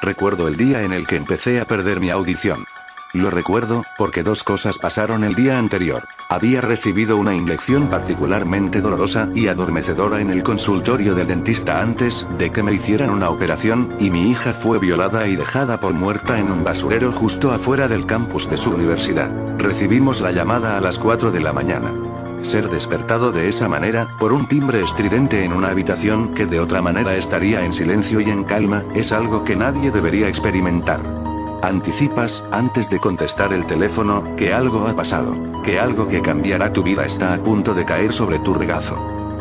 Recuerdo el día en el que empecé a perder mi audición. Lo recuerdo, porque dos cosas pasaron el día anterior. Había recibido una inyección particularmente dolorosa y adormecedora en el consultorio del dentista antes de que me hicieran una operación, y mi hija fue violada y dejada por muerta en un basurero justo afuera del campus de su universidad. Recibimos la llamada a las 4 de la mañana. Ser despertado de esa manera, por un timbre estridente en una habitación que de otra manera estaría en silencio y en calma, es algo que nadie debería experimentar. Anticipas, antes de contestar el teléfono, que algo ha pasado, que algo que cambiará tu vida está a punto de caer sobre tu regazo.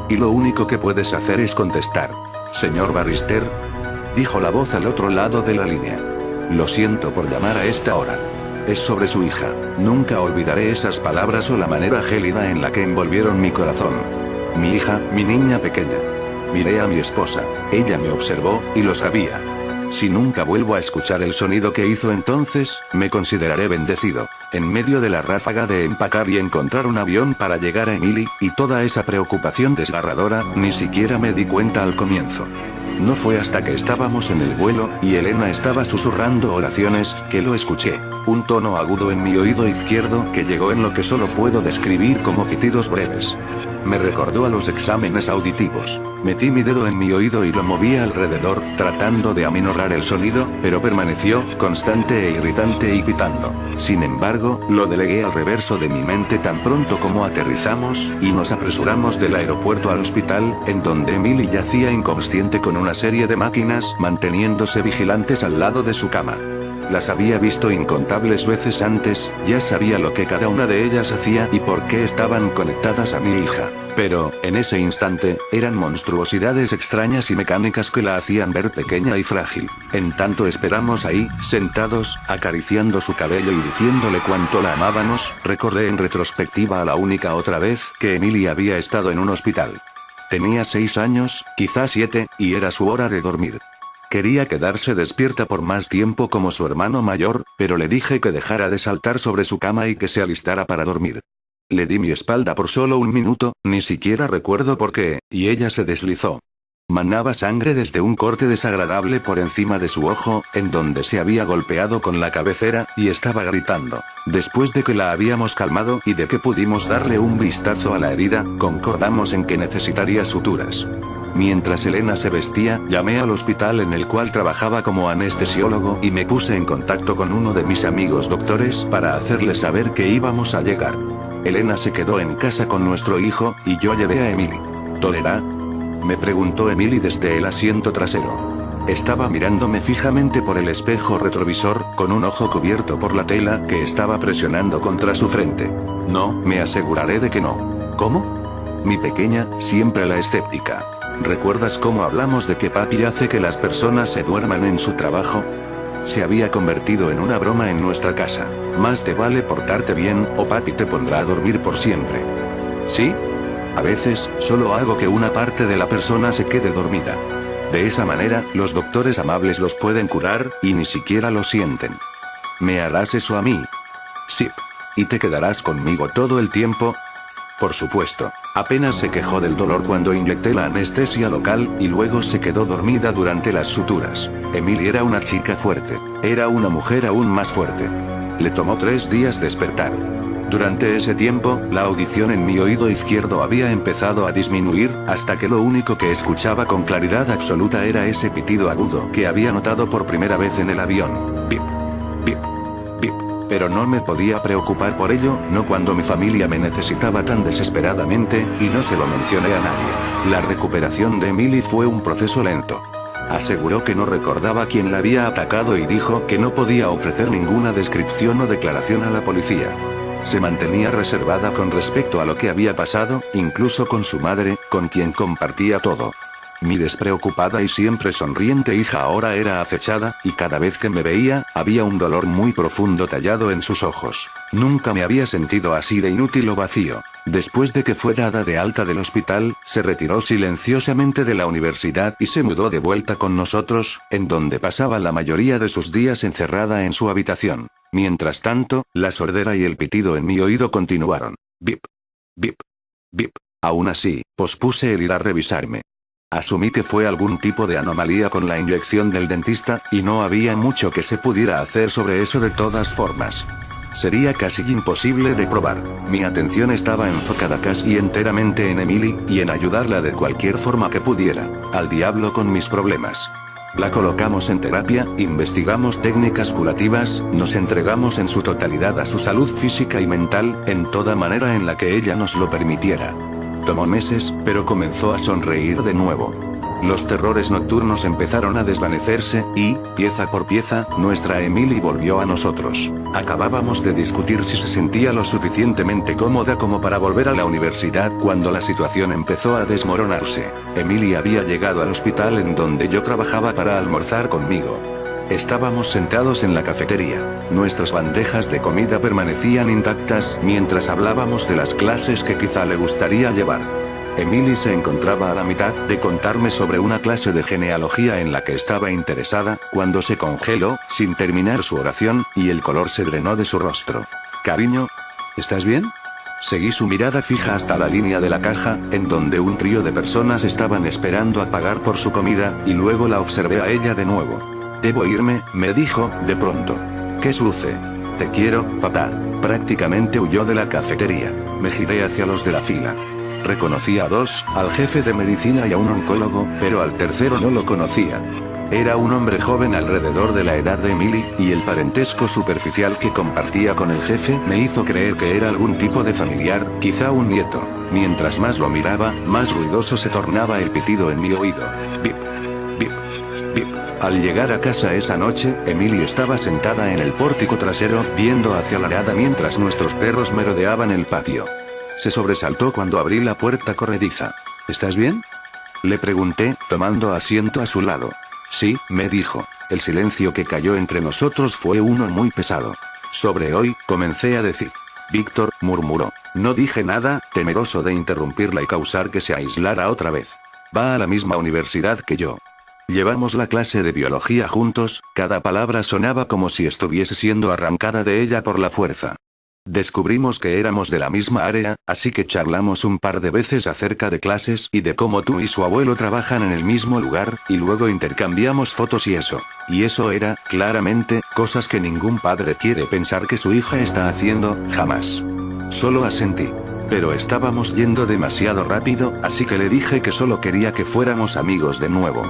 Y lo único que puedes hacer es contestar. Señor Barrister, dijo la voz al otro lado de la línea. Lo siento por llamar a esta hora. Es sobre su hija. Nunca olvidaré esas palabras o la manera gélida en la que envolvieron mi corazón. Mi hija, mi niña pequeña. Miré a mi esposa. Ella me observó, y lo sabía. Si nunca vuelvo a escuchar el sonido que hizo entonces, me consideraré bendecido. En medio de la ráfaga de empacar y encontrar un avión para llegar a Emily, y toda esa preocupación desgarradora, ni siquiera me di cuenta al comienzo. No fue hasta que estábamos en el vuelo, y Elena estaba susurrando oraciones, que lo escuché. Un tono agudo en mi oído izquierdo que llegó en lo que solo puedo describir como pitidos breves. Me recordó a los exámenes auditivos. Metí mi dedo en mi oído y lo moví alrededor, tratando de aminorar el sonido, pero permaneció, constante e irritante y pitando. Sin embargo, lo delegué al reverso de mi mente tan pronto como aterrizamos, y nos apresuramos del aeropuerto al hospital, en donde Emily yacía inconsciente con una serie de máquinas manteniéndose vigilantes al lado de su cama. Las había visto incontables veces antes, ya sabía lo que cada una de ellas hacía y por qué estaban conectadas a mi hija. Pero, en ese instante, eran monstruosidades extrañas y mecánicas que la hacían ver pequeña y frágil. En tanto esperamos ahí, sentados, acariciando su cabello y diciéndole cuánto la amábamos, recordé en retrospectiva a la única otra vez que Emily había estado en un hospital. Tenía 6 años, quizá 7, y era su hora de dormir. Quería quedarse despierta por más tiempo como su hermano mayor, pero le dije que dejara de saltar sobre su cama y que se alistara para dormir. Le di mi espalda por solo un minuto, ni siquiera recuerdo por qué, y ella se deslizó. Manaba sangre desde un corte desagradable por encima de su ojo, en donde se había golpeado con la cabecera, y estaba gritando. Después de que la habíamos calmado y de que pudimos darle un vistazo a la herida, concordamos en que necesitaría suturas. Mientras Elena se vestía, llamé al hospital en el cual trabajaba como anestesiólogo y me puse en contacto con uno de mis amigos doctores para hacerle saber que íbamos a llegar. Elena se quedó en casa con nuestro hijo, y yo llevé a Emily. ¿Dolerá?, me preguntó Emily desde el asiento trasero. Estaba mirándome fijamente por el espejo retrovisor, con un ojo cubierto por la tela que estaba presionando contra su frente. No, me aseguraré de que no. ¿Cómo? Mi pequeña, siempre la escéptica. ¿Recuerdas cómo hablamos de que papi hace que las personas se duerman en su trabajo? Se había convertido en una broma en nuestra casa. Más te vale portarte bien, o papi te pondrá a dormir por siempre. ¿Sí? A veces, solo hago que una parte de la persona se quede dormida. De esa manera, los doctores amables los pueden curar, y ni siquiera lo sienten. ¿Me harás eso a mí? Sí. ¿Y te quedarás conmigo todo el tiempo? Por supuesto. Apenas se quejó del dolor cuando inyecté la anestesia local, y luego se quedó dormida durante las suturas. Emily era una chica fuerte. Era una mujer aún más fuerte. Le tomó 3 días despertar. Durante ese tiempo, la audición en mi oído izquierdo había empezado a disminuir, hasta que lo único que escuchaba con claridad absoluta era ese pitido agudo que había notado por primera vez en el avión. Pip, pip, pip. Pero no me podía preocupar por ello, no cuando mi familia me necesitaba tan desesperadamente, y no se lo mencioné a nadie. La recuperación de Emily fue un proceso lento. Aseguró que no recordaba quién la había atacado y dijo que no podía ofrecer ninguna descripción o declaración a la policía. Se mantenía reservada con respecto a lo que había pasado, incluso con su madre, con quien compartía todo. Mi despreocupada y siempre sonriente hija ahora era acechada, y cada vez que me veía, había un dolor muy profundo tallado en sus ojos. Nunca me había sentido así de inútil o vacío. Después de que fue dada de alta del hospital, se retiró silenciosamente de la universidad y se mudó de vuelta con nosotros, en donde pasaba la mayoría de sus días encerrada en su habitación. Mientras tanto, la sordera y el pitido en mi oído continuaron. Bip. Bip. Bip. Aún así, pospuse el ir a revisarme. Asumí que fue algún tipo de anomalía con la inyección del dentista, y no había mucho que se pudiera hacer sobre eso de todas formas. Sería casi imposible de probar. Mi atención estaba enfocada casi enteramente en Emily, y en ayudarla de cualquier forma que pudiera. Al diablo con mis problemas. La colocamos en terapia, investigamos técnicas curativas, nos entregamos en su totalidad a su salud física y mental, en toda manera en la que ella nos lo permitiera. Tomó meses, pero comenzó a sonreír de nuevo. Los terrores nocturnos empezaron a desvanecerse, y, pieza por pieza, nuestra Emily volvió a nosotros. Acabábamos de discutir si se sentía lo suficientemente cómoda como para volver a la universidad cuando la situación empezó a desmoronarse. Emily había llegado al hospital en donde yo trabajaba para almorzar conmigo. Estábamos sentados en la cafetería. Nuestras bandejas de comida permanecían intactas mientras hablábamos de las clases que quizá le gustaría llevar. Emily se encontraba a la mitad de contarme sobre una clase de genealogía en la que estaba interesada, cuando se congeló, sin terminar su oración, y el color se drenó de su rostro. Cariño, ¿estás bien? Seguí su mirada fija hasta la línea de la caja, en donde un trío de personas estaban esperando a pagar por su comida, y luego la observé a ella de nuevo. Debo irme, me dijo, de pronto. ¿Qué sucede? Te quiero, papá. Prácticamente huyó de la cafetería. Me giré hacia los de la fila. Reconocí a dos, al jefe de medicina y a un oncólogo, pero al tercero no lo conocía. Era un hombre joven alrededor de la edad de Emily, y el parentesco superficial que compartía con el jefe me hizo creer que era algún tipo de familiar, quizá un nieto. Mientras más lo miraba, más ruidoso se tornaba el pitido en mi oído. Bip, bip, bip. Al llegar a casa esa noche, Emily estaba sentada en el pórtico trasero, viendo hacia la nada mientras nuestros perros merodeaban el patio. Se sobresaltó cuando abrí la puerta corrediza. ¿Estás bien? Le pregunté, tomando asiento a su lado. Sí, me dijo. El silencio que cayó entre nosotros fue uno muy pesado. Sobre hoy, comencé a decir. Víctor, murmuró. No dije nada, temeroso de interrumpirla y causar que se aislara otra vez. Va a la misma universidad que yo. Llevamos la clase de biología juntos, cada palabra sonaba como si estuviese siendo arrancada de ella por la fuerza. Descubrimos que éramos de la misma área, así que charlamos un par de veces acerca de clases y de cómo tú y su abuelo trabajan en el mismo lugar, y luego intercambiamos fotos y eso. Y eso era, claramente, cosas que ningún padre quiere pensar que su hija está haciendo, jamás. Solo asentí. Pero estábamos yendo demasiado rápido, así que le dije que solo quería que fuéramos amigos de nuevo.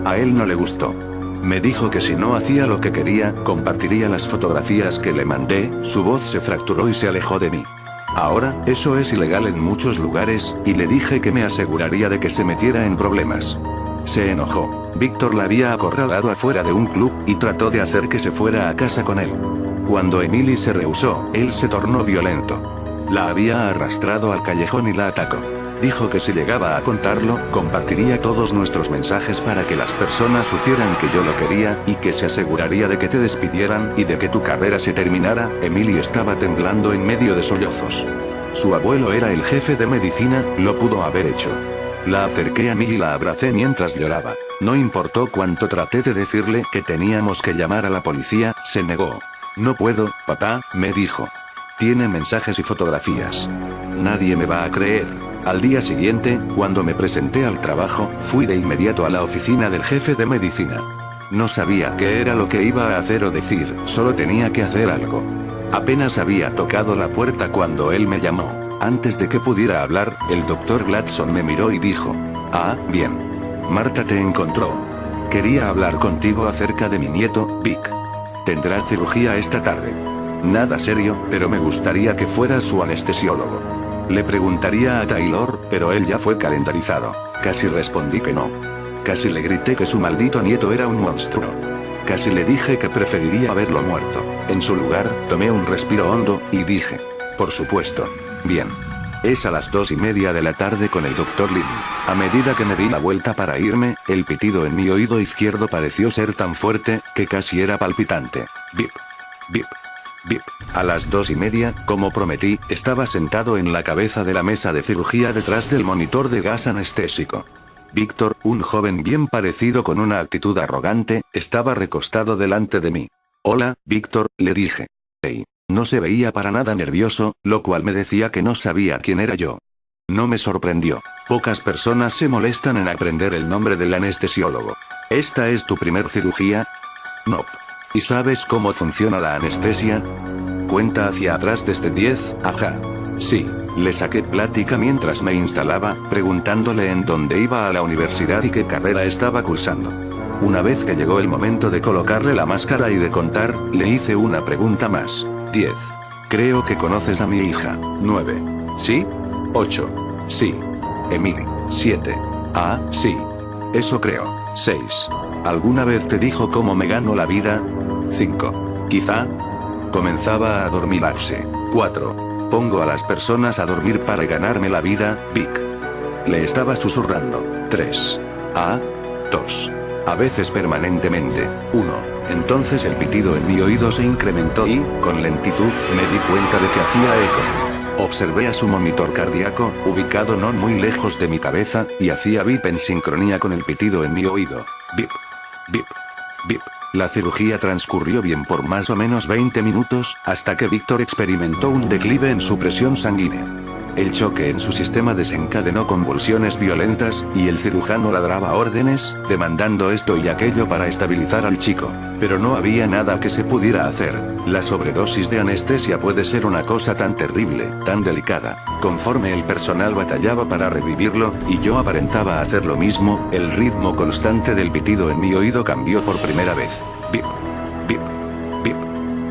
A él no le gustó. Me dijo que si no hacía lo que quería, compartiría las fotografías que le mandé. Su voz se fracturó y se alejó de mí. Ahora, eso es ilegal en muchos lugares, y le dije que me aseguraría de que se metiera en problemas. Se enojó. Víctor la había acorralado afuera de un club, y trató de hacer que se fuera a casa con él. Cuando Emily se rehusó, él se tornó violento. La había arrastrado al callejón y la atacó. Dijo que si llegaba a contarlo, compartiría todos nuestros mensajes para que las personas supieran que yo lo quería, y que se aseguraría de que te despidieran y de que tu carrera se terminara. Emily estaba temblando en medio de sollozos. Su abuelo era el jefe de medicina, lo pudo haber hecho. La acerqué a mí y la abracé mientras lloraba. No importó cuánto traté de decirle que teníamos que llamar a la policía, se negó. No puedo, papá, me dijo. Tiene mensajes y fotografías. Nadie me va a creer. Al día siguiente, cuando me presenté al trabajo, fui de inmediato a la oficina del jefe de medicina. No sabía qué era lo que iba a hacer o decir, solo tenía que hacer algo. Apenas había tocado la puerta cuando él me llamó. Antes de que pudiera hablar, el doctor Gladson me miró y dijo: Ah, bien. Marta te encontró. Quería hablar contigo acerca de mi nieto, Vic. Tendrá cirugía esta tarde. Nada serio, pero me gustaría que fuera su anestesiólogo. Le preguntaría a Taylor, pero él ya fue calendarizado. Casi respondí que no. Casi le grité que su maldito nieto era un monstruo. Casi le dije que preferiría verlo muerto. En su lugar, tomé un respiro hondo, y dije: por supuesto. Bien. Es a las 2:30 de la tarde con el Dr. Lin. A medida que me di la vuelta para irme, el pitido en mi oído izquierdo pareció ser tan fuerte, que casi era palpitante. Bip. Bip. Bip. A las 2:30, como prometí, estaba sentado en la cabeza de la mesa de cirugía detrás del monitor de gas anestésico. Víctor, un joven bien parecido con una actitud arrogante, estaba recostado delante de mí. Hola, Víctor, le dije. Hey. No se veía para nada nervioso, lo cual me decía que no sabía quién era yo. No me sorprendió. Pocas personas se molestan en aprender el nombre del anestesiólogo. ¿Esta es tu primer cirugía? No. ¿Y sabes cómo funciona la anestesia? Cuenta hacia atrás desde 10, ajá. Sí. Le saqué plática mientras me instalaba, preguntándole en dónde iba a la universidad y qué carrera estaba cursando. Una vez que llegó el momento de colocarle la máscara y de contar, le hice una pregunta más. 10. Creo que conoces a mi hija. 9. ¿Sí? 8. Sí. Emily. 7. Ah, sí. Eso creo. 6. ¿Alguna vez te dijo cómo me gano la vida? 5. Quizá. Comenzaba a adormilarse. 4. Pongo a las personas a dormir para ganarme la vida, Vic. Le estaba susurrando. 3. Ah. 2. A veces permanentemente. 1. Entonces el pitido en mi oído se incrementó y, con lentitud, me di cuenta de que hacía eco. Observé a su monitor cardíaco, ubicado no muy lejos de mi cabeza, y hacía bip en sincronía con el pitido en mi oído. Bip. Bip. Bip. La cirugía transcurrió bien por más o menos 20 minutos, hasta que Víctor experimentó un declive en su presión sanguínea. El choque en su sistema desencadenó convulsiones violentas, y el cirujano ladraba órdenes, demandando esto y aquello para estabilizar al chico. Pero no había nada que se pudiera hacer. La sobredosis de anestesia puede ser una cosa tan terrible, tan delicada. Conforme el personal batallaba para revivirlo, y yo aparentaba hacer lo mismo, el ritmo constante del pitido en mi oído cambió por primera vez. Bip. Bip. Bip.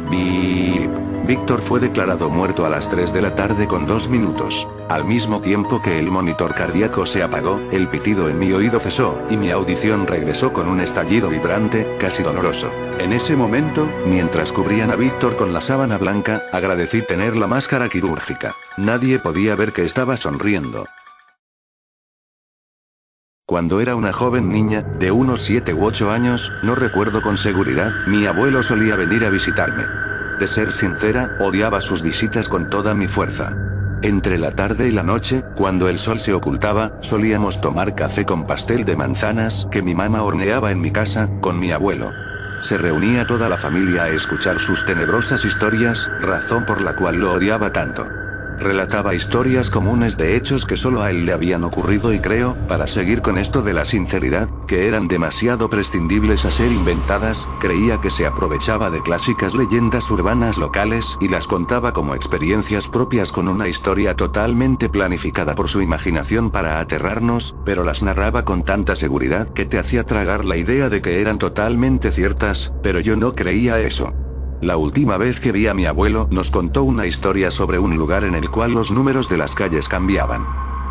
Bip. Víctor fue declarado muerto a las 3 de la tarde con 2 minutos. Al mismo tiempo que el monitor cardíaco se apagó, el pitido en mi oído cesó, y mi audición regresó con un estallido vibrante, casi doloroso. En ese momento, mientras cubrían a Víctor con la sábana blanca, agradecí tener la máscara quirúrgica. Nadie podía ver que estaba sonriendo. Cuando era una joven niña, de unos 7 u 8 años, no recuerdo con seguridad, mi abuelo solía venir a visitarme. De ser sincera, odiaba sus visitas con toda mi fuerza. Entre la tarde y la noche, cuando el sol se ocultaba, solíamos tomar café con pastel de manzanas que mi mamá horneaba en mi casa, con mi abuelo. Se reunía toda la familia a escuchar sus tenebrosas historias, razón por la cual lo odiaba tanto. Relataba historias comunes de hechos que solo a él le habían ocurrido y creo, para seguir con esto de la sinceridad, que eran demasiado prescindibles a ser inventadas, creía que se aprovechaba de clásicas leyendas urbanas locales y las contaba como experiencias propias con una historia totalmente planificada por su imaginación para aterrarnos, pero las narraba con tanta seguridad que te hacía tragar la idea de que eran totalmente ciertas, pero yo no creía eso. La última vez que vi a mi abuelo nos contó una historia sobre un lugar en el cual los números de las calles cambiaban.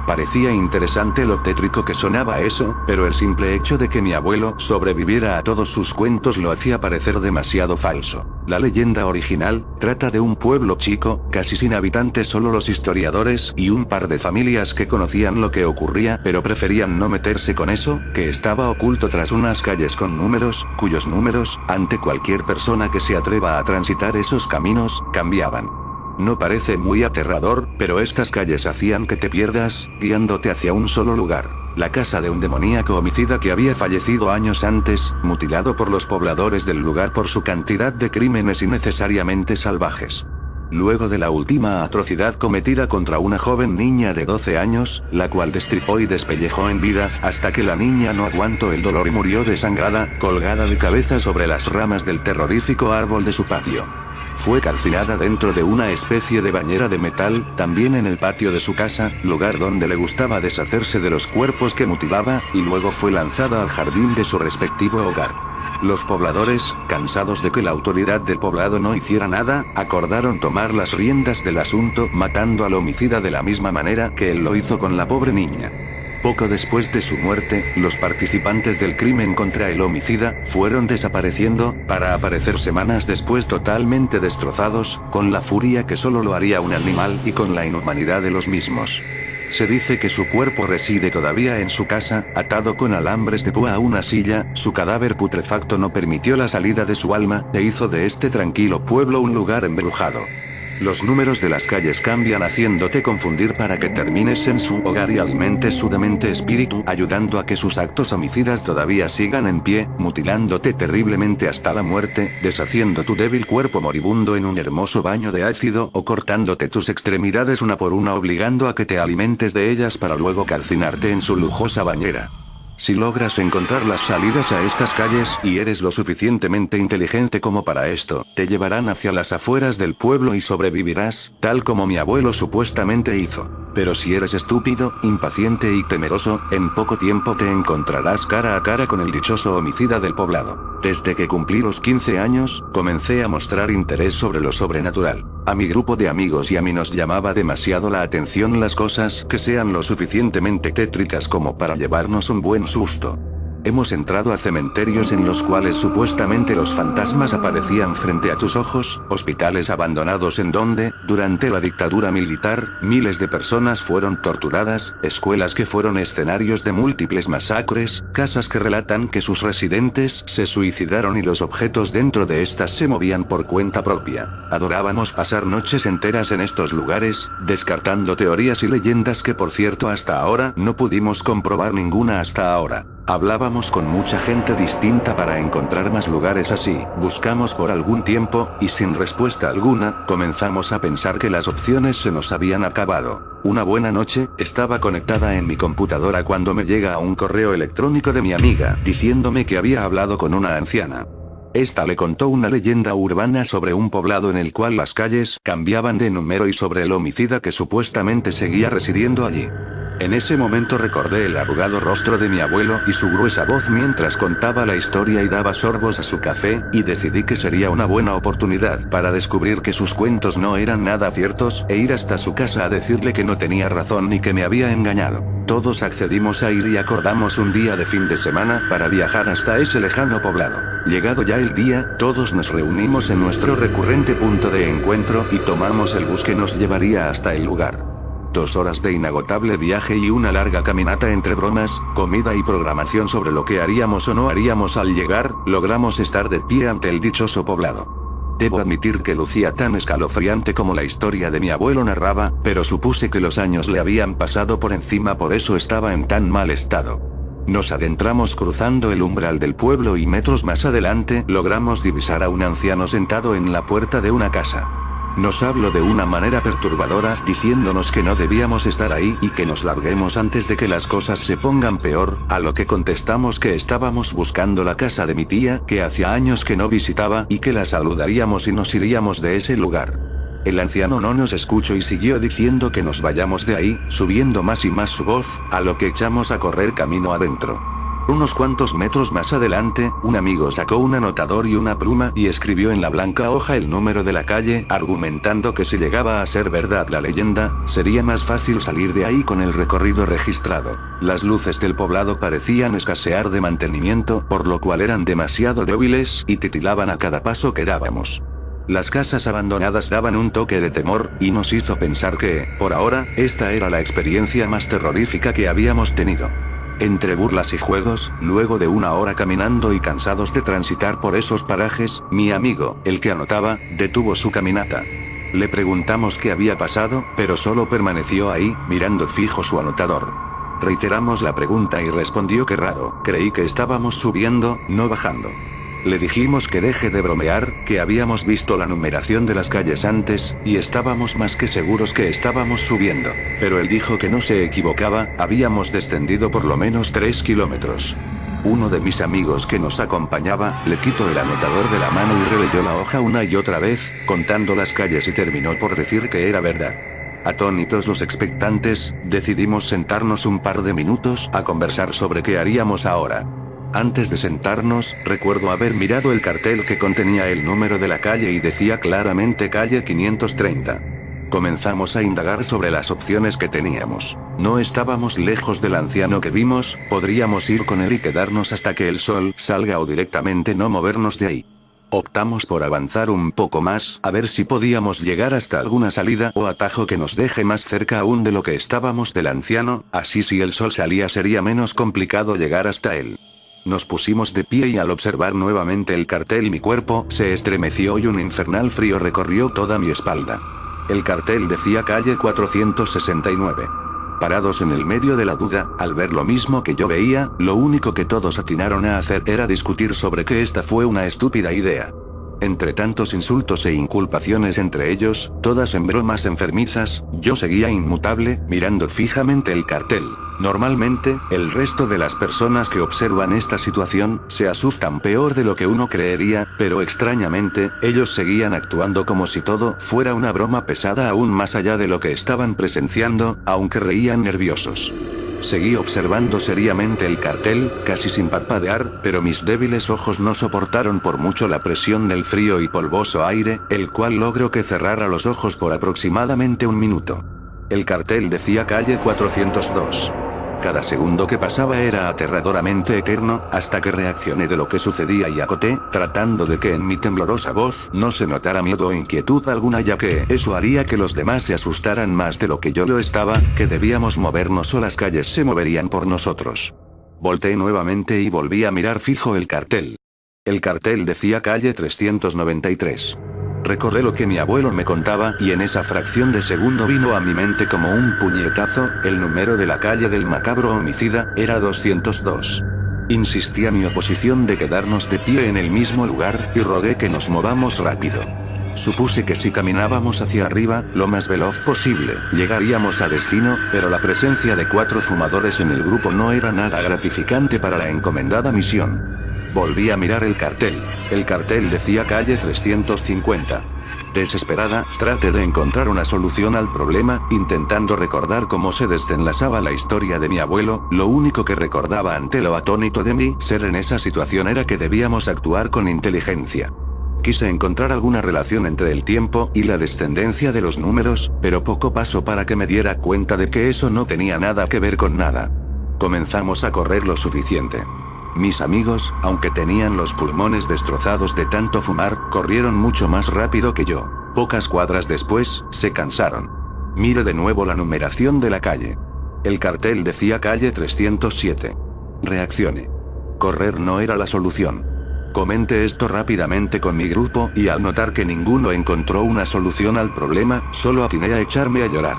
Parecía interesante lo tétrico que sonaba eso, pero el simple hecho de que mi abuelo sobreviviera a todos sus cuentos lo hacía parecer demasiado falso. La leyenda original trata de un pueblo chico, casi sin habitantes, solo los historiadores y un par de familias que conocían lo que ocurría pero preferían no meterse con eso, que estaba oculto tras unas calles con números, cuyos números, ante cualquier persona que se atreva a transitar esos caminos, cambiaban. No parece muy aterrador, pero estas calles hacían que te pierdas, guiándote hacia un solo lugar, la casa de un demoníaco homicida que había fallecido años antes, mutilado por los pobladores del lugar por su cantidad de crímenes innecesariamente salvajes. Luego de la última atrocidad cometida contra una joven niña de 12 años, la cual destripó y despellejó en vida, hasta que la niña no aguantó el dolor y murió desangrada, colgada de cabeza sobre las ramas del terrorífico árbol de su patio. Fue calcinada dentro de una especie de bañera de metal, también en el patio de su casa, lugar donde le gustaba deshacerse de los cuerpos que mutilaba, y luego fue lanzada al jardín de su respectivo hogar. Los pobladores, cansados de que la autoridad del poblado no hiciera nada, acordaron tomar las riendas del asunto, matando al homicida de la misma manera que él lo hizo con la pobre niña. Poco después de su muerte, los participantes del crimen contra el homicida fueron desapareciendo, para aparecer semanas después totalmente destrozados, con la furia que solo lo haría un animal y con la inhumanidad de los mismos. Se dice que su cuerpo reside todavía en su casa, atado con alambres de púa a una silla, su cadáver putrefacto no permitió la salida de su alma, e hizo de este tranquilo pueblo un lugar embrujado. Los números de las calles cambian haciéndote confundir para que termines en su hogar y alimentes su demente espíritu, ayudando a que sus actos homicidas todavía sigan en pie, mutilándote terriblemente hasta la muerte, deshaciendo tu débil cuerpo moribundo en un hermoso baño de ácido o cortándote tus extremidades una por una obligando a que te alimentes de ellas para luego calcinarte en su lujosa bañera. Si logras encontrar las salidas a estas calles, y eres lo suficientemente inteligente como para esto, te llevarán hacia las afueras del pueblo y sobrevivirás, tal como mi abuelo supuestamente hizo. Pero si eres estúpido, impaciente y temeroso, en poco tiempo te encontrarás cara a cara con el dichoso homicida del poblado. Desde que cumplí los 15 años, comencé a mostrar interés sobre lo sobrenatural. A mi grupo de amigos y a mí nos llamaba demasiado la atención las cosas que sean lo suficientemente tétricas como para llevarnos un buen susto. Hemos entrado a cementerios en los cuales supuestamente los fantasmas aparecían frente a tus ojos, hospitales abandonados en donde, durante la dictadura militar, miles de personas fueron torturadas, escuelas que fueron escenarios de múltiples masacres, casas que relatan que sus residentes se suicidaron y los objetos dentro de estas se movían por cuenta propia. Adorábamos pasar noches enteras en estos lugares, descartando teorías y leyendas que por cierto hasta ahora no pudimos comprobar ninguna hasta ahora. Hablábamos con mucha gente distinta para encontrar más lugares así, buscamos por algún tiempo, y sin respuesta alguna, comenzamos a pensar que las opciones se nos habían acabado. Una buena noche, estaba conectada en mi computadora cuando me llega un correo electrónico de mi amiga, diciéndome que había hablado con una anciana. Esta le contó una leyenda urbana sobre un poblado en el cual las calles cambiaban de número y sobre el homicida que supuestamente seguía residiendo allí. En ese momento recordé el arrugado rostro de mi abuelo y su gruesa voz mientras contaba la historia y daba sorbos a su café, y decidí que sería una buena oportunidad para descubrir que sus cuentos no eran nada ciertos, e ir hasta su casa a decirle que no tenía razón ni que me había engañado. Todos accedimos a ir y acordamos un día de fin de semana para viajar hasta ese lejano poblado. Llegado ya el día, todos nos reunimos en nuestro recurrente punto de encuentro y tomamos el bus que nos llevaría hasta el lugar. 2 horas de inagotable viaje y una larga caminata entre bromas, comida y programación sobre lo que haríamos o no haríamos al llegar, logramos estar de pie ante el dichoso poblado. Debo admitir que lucía tan escalofriante como la historia de mi abuelo narraba, pero supuse que los años le habían pasado por encima, por eso estaba en tan mal estado. Nos adentramos cruzando el umbral del pueblo y metros más adelante logramos divisar a un anciano sentado en la puerta de una casa. Nos habló de una manera perturbadora, diciéndonos que no debíamos estar ahí y que nos larguemos antes de que las cosas se pongan peor, a lo que contestamos que estábamos buscando la casa de mi tía, que hacía años que no visitaba, y que la saludaríamos y nos iríamos de ese lugar. El anciano no nos escuchó y siguió diciendo que nos vayamos de ahí, subiendo más y más su voz, a lo que echamos a correr camino adentro. Unos cuantos metros más adelante, un amigo sacó un anotador y una pluma y escribió en la blanca hoja el número de la calle, argumentando que si llegaba a ser verdad la leyenda, sería más fácil salir de ahí con el recorrido registrado. Las luces del poblado parecían escasear de mantenimiento, por lo cual eran demasiado débiles y titilaban a cada paso que dábamos. Las casas abandonadas daban un toque de temor, y nos hizo pensar que, por ahora, esta era la experiencia más terrorífica que habíamos tenido. Entre burlas y juegos, luego de 1 hora caminando y cansados de transitar por esos parajes, mi amigo, el que anotaba, detuvo su caminata. Le preguntamos qué había pasado, pero solo permaneció ahí, mirando fijo su anotador. Reiteramos la pregunta y respondió que raro, creí que estábamos subiendo, no bajando. Le dijimos que deje de bromear, que habíamos visto la numeración de las calles antes, y estábamos más que seguros que estábamos subiendo. Pero él dijo que no se equivocaba, habíamos descendido por lo menos 3 kilómetros. Uno de mis amigos que nos acompañaba, le quitó el anotador de la mano y releyó la hoja una y otra vez, contando las calles y terminó por decir que era verdad. Atónitos los expectantes, decidimos sentarnos un par de minutos a conversar sobre qué haríamos ahora. Antes de sentarnos, recuerdo haber mirado el cartel que contenía el número de la calle y decía claramente calle 530. Comenzamos a indagar sobre las opciones que teníamos. No estábamos lejos del anciano que vimos, podríamos ir con él y quedarnos hasta que el sol salga o directamente no movernos de ahí. Optamos por avanzar un poco más, a ver si podíamos llegar hasta alguna salida o atajo que nos deje más cerca aún de lo que estábamos del anciano, así si el sol salía sería menos complicado llegar hasta él. Nos pusimos de pie y al observar nuevamente el cartel mi cuerpo se estremeció y un infernal frío recorrió toda mi espalda. El cartel decía calle 469. Parados en el medio de la duda, al ver lo mismo que yo veía, lo único que todos atinaron a hacer era discutir sobre que esta fue una estúpida idea. Entre tantos insultos e inculpaciones entre ellos, todas en bromas enfermizas, yo seguía inmutable, mirando fijamente el cartel. Normalmente, el resto de las personas que observan esta situación, se asustan peor de lo que uno creería, pero extrañamente, ellos seguían actuando como si todo fuera una broma pesada aún más allá de lo que estaban presenciando, aunque reían nerviosos. Seguí observando seriamente el cartel, casi sin parpadear, pero mis débiles ojos no soportaron por mucho la presión del frío y polvoso aire, el cual logró que cerrara los ojos por aproximadamente un minuto. El cartel decía calle 402. Cada segundo que pasaba era aterradoramente eterno, hasta que reaccioné de lo que sucedía y acoté, tratando de que en mi temblorosa voz no se notara miedo o inquietud alguna, ya que eso haría que los demás se asustaran más de lo que yo lo estaba, que debíamos movernos o las calles se moverían por nosotros. Volteé nuevamente y volví a mirar fijo el cartel. El cartel decía calle 393. Recordé lo que mi abuelo me contaba, y en esa fracción de segundo vino a mi mente como un puñetazo, el número de la calle del macabro homicida, era 202. Insistí a mi oposición de quedarnos de pie en el mismo lugar, y rogué que nos movamos rápido. Supuse que si caminábamos hacia arriba, lo más veloz posible, llegaríamos a destino, pero la presencia de 4 fumadores en el grupo no era nada gratificante para la encomendada misión. Volví a mirar el cartel. El cartel decía calle 350. Desesperada, traté de encontrar una solución al problema, intentando recordar cómo se desenlazaba la historia de mi abuelo. Lo único que recordaba ante lo atónito de mi ser en esa situación era que debíamos actuar con inteligencia. Quise encontrar alguna relación entre el tiempo y la descendencia de los números, pero poco pasó para que me diera cuenta de que eso no tenía nada que ver con nada. Comenzamos a correr lo suficiente. Mis amigos, aunque tenían los pulmones destrozados de tanto fumar, corrieron mucho más rápido que yo. Pocas cuadras después, se cansaron. Mire de nuevo la numeración de la calle. El cartel decía calle 307. Reaccioné. Correr no era la solución. Comenté esto rápidamente con mi grupo, y al notar que ninguno encontró una solución al problema, solo atiné a echarme a llorar.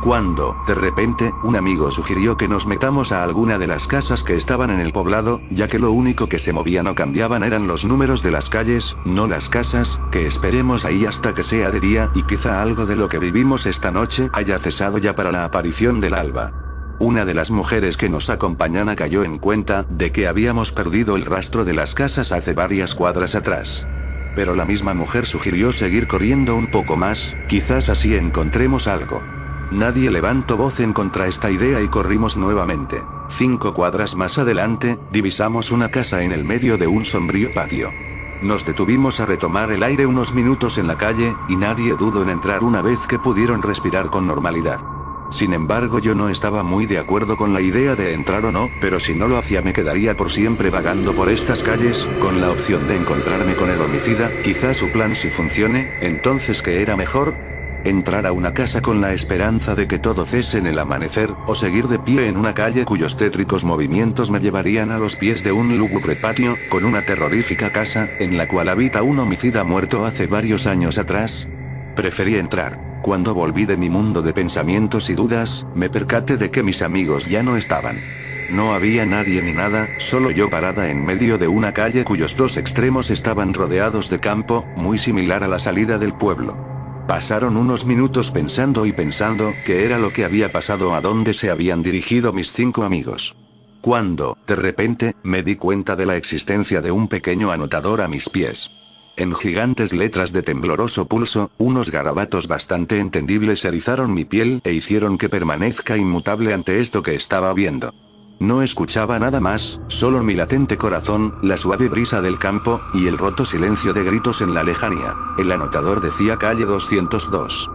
Cuando, de repente, un amigo sugirió que nos metamos a alguna de las casas que estaban en el poblado, ya que lo único que se movían o cambiaban eran los números de las calles, no las casas, que esperemos ahí hasta que sea de día, y quizá algo de lo que vivimos esta noche haya cesado ya para la aparición del alba. Una de las mujeres que nos acompañaba cayó en cuenta de que habíamos perdido el rastro de las casas hace varias cuadras atrás. Pero la misma mujer sugirió seguir corriendo un poco más, quizás así encontremos algo. Nadie levantó voz en contra esta idea y corrimos nuevamente. 5 cuadras más adelante, divisamos una casa en el medio de un sombrío patio. Nos detuvimos a retomar el aire unos minutos en la calle, y nadie dudó en entrar una vez que pudieron respirar con normalidad. Sin embargo, yo no estaba muy de acuerdo con la idea de entrar o no, pero si no lo hacía me quedaría por siempre vagando por estas calles, con la opción de encontrarme con el homicida. Quizás su plan sí funcione. Entonces, ¿qué era mejor? Entrar a una casa con la esperanza de que todo cese en el amanecer, o seguir de pie en una calle cuyos tétricos movimientos me llevarían a los pies de un lúgubre patio, con una terrorífica casa, en la cual habita un homicida muerto hace varios años atrás. Preferí entrar. Cuando volví de mi mundo de pensamientos y dudas, me percaté de que mis amigos ya no estaban. No había nadie ni nada, solo yo parada en medio de una calle cuyos dos extremos estaban rodeados de campo, muy similar a la salida del pueblo. Pasaron unos minutos pensando y pensando qué era lo que había pasado, a dónde se habían dirigido mis 5 amigos. Cuando, de repente, me di cuenta de la existencia de un pequeño anotador a mis pies. En gigantes letras de tembloroso pulso, unos garabatos bastante entendibles erizaron mi piel e hicieron que permanezca inmutable ante esto que estaba viendo. No escuchaba nada más, solo mi latente corazón, la suave brisa del campo, y el roto silencio de gritos en la lejanía. El anotador decía calle 202.